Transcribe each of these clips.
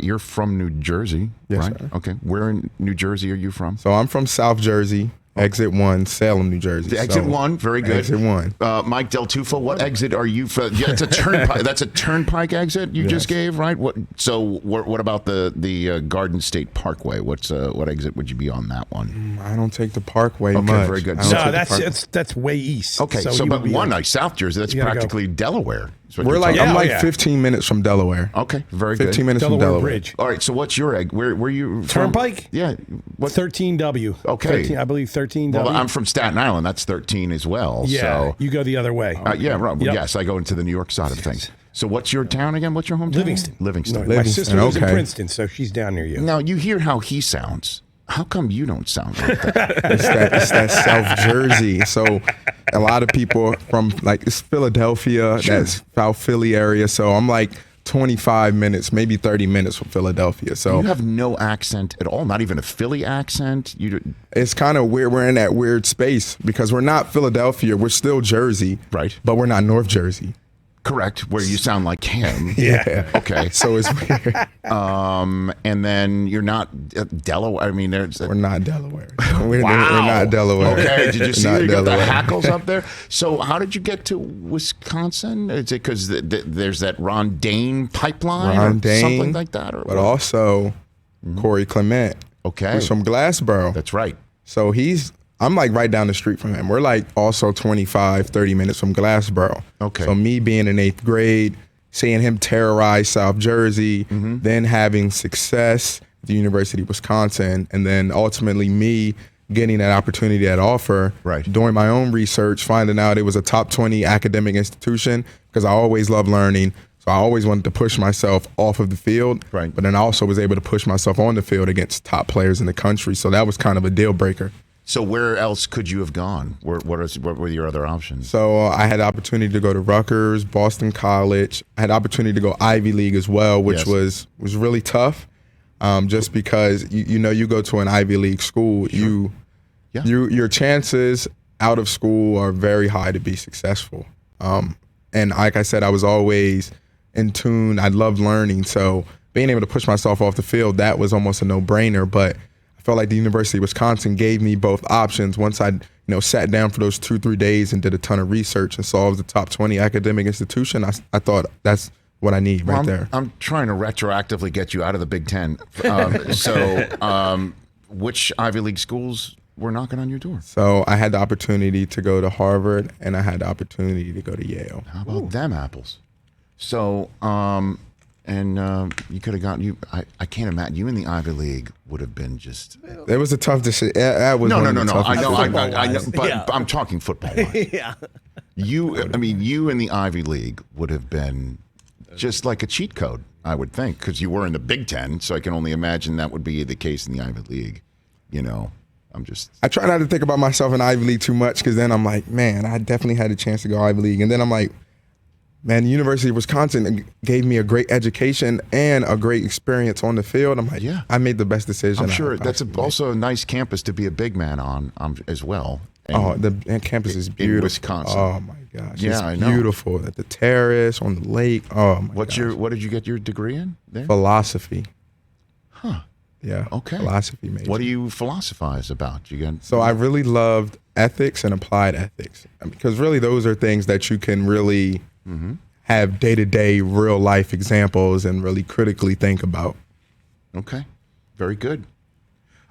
you're from New Jersey, Yes, right? sir. Okay. Where in New Jersey are you from? So I'm from South Jersey, Exit 1, Salem, New Jersey. The exit 1, very good. Exit 1. Mike Del Tufo, what exit are you from? Yeah, it's a turnpike. That's a turnpike exit you just gave, right? What about the Garden State Parkway? What exit would you be on that one? I don't take the Parkway much. Okay, very good. I don't No, take the that's way east. Okay, but South Jersey, that's practically Delaware. We're like, I'm like 15 minutes from Delaware. Okay, very good. 15 minutes Delaware from Delaware. Bridge. All right, so what's your egg? Where you from? Turnpike? Yeah. What? 13W. Okay. 13, I believe 13W. Well, I'm from Staten Island. That's 13 as well. Yeah, so. you go the other way. Yeah, right. Yep. Yes, I go into the New York side of things. So what's your town again? What's your hometown? Livingston. Livingston. No, my sister lives in okay. Princeton, so she's down near you. Now, you hear how he sounds. How come you don't sound like that? It's that South Jersey. So a lot of people from it's Philadelphia, that's South Philly area. So I'm like 25 minutes, maybe 30 minutes from Philadelphia. So you have no accent at all, not even a Philly accent. It's kind of weird. We're in that weird space because we're not Philadelphia. We're still Jersey, right? But we're not North Jersey. Correct, where you sound like him. Yeah. Okay. So it's weird. And then you're not Delaware. I mean, we're not Delaware. We're not Delaware. Okay. Did you see Not you got the Delaware. hackles up there? So how did you get to Wisconsin? Is it because there's that Ron Dane pipeline or something like that? But also Corey Clement. Okay. Who's from Glassboro. That's right. So I'm like right down the street from him. We're like also 25, 30 minutes from Glassboro. Okay. So me being in 8th grade, seeing him terrorize South Jersey, then having success at the University of Wisconsin, and then ultimately me getting that opportunity, that offer, doing my own research, finding out it was a top 20 academic institution because I always loved learning. So I always wanted to push myself off of the field, but then I also was able to push myself on the field against top players in the country. So that was kind of a deal breaker. So where else could you have gone? What were your other options? So I had the opportunity to go to Rutgers, Boston College. I had the opportunity to go Ivy League as well, which was really tough, just because you go to an Ivy League school, your chances out of school are very high to be successful. And like I said, I was always in tune. I loved learning, so being able to push myself off the field, that was almost a no-brainer. But felt like the University of Wisconsin gave me both options. Once I, sat down for those 2-3 days and did a ton of research and saw it was the top 20 academic institution, I thought that's what I need there. I'm trying to retroactively get you out of the Big Ten. Which Ivy League schools were knocking on your door? So I had the opportunity to go to Harvard and I had the opportunity to go to Yale. How about them apples? So, you could have gotten you. I can't imagine you in the Ivy League would have been just. It was a tough decision. No. I know. But I'm talking football. Yeah. You in the Ivy League would have been just like a cheat code, I would think, because you were in the Big Ten. So I can only imagine that would be the case in the Ivy League. I try not to think about myself in Ivy League too much because then I'm like, man, I definitely had a chance to go Ivy League, and then I'm like, man, the University of Wisconsin gave me a great education and a great experience on the field. I'm like, I made the best decision. I'm sure that's also a nice campus to be a big man on as well. And the campus is beautiful. In Wisconsin. Oh, my gosh. Yeah, it's I know. beautiful. At the terrace, on the lake. Oh, my gosh. What did you get your degree in there? Philosophy. Huh. Yeah. Okay. Philosophy major. What do you philosophize about? So I really loved ethics and applied ethics because really those are things that you can really have day-to-day real life examples and really critically think about. Okay. Very good.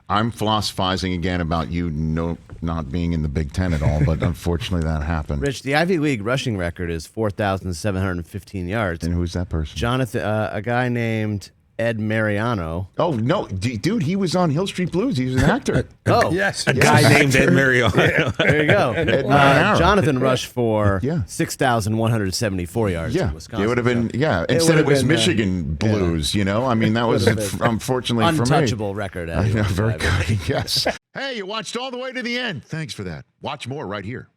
I'm philosophizing again about you not being in the Big Ten at all, but unfortunately that happened. Rich, the Ivy League rushing record is 4,715 yards. And who's that person? Jonathan, a guy named Ed Mariano. Oh, no. Dude, he was on Hill Street Blues. He was an actor. Yes. A guy named Ed Mariano. There you go. Ed Mariano. Jonathan rushed for 6,174 yards in Wisconsin. It would have been, instead it was Michigan Blues, I mean, that was unfortunately for me. Untouchable record. I know, very good. Yes. Hey, you watched all the way to the end. Thanks for that. Watch more right here.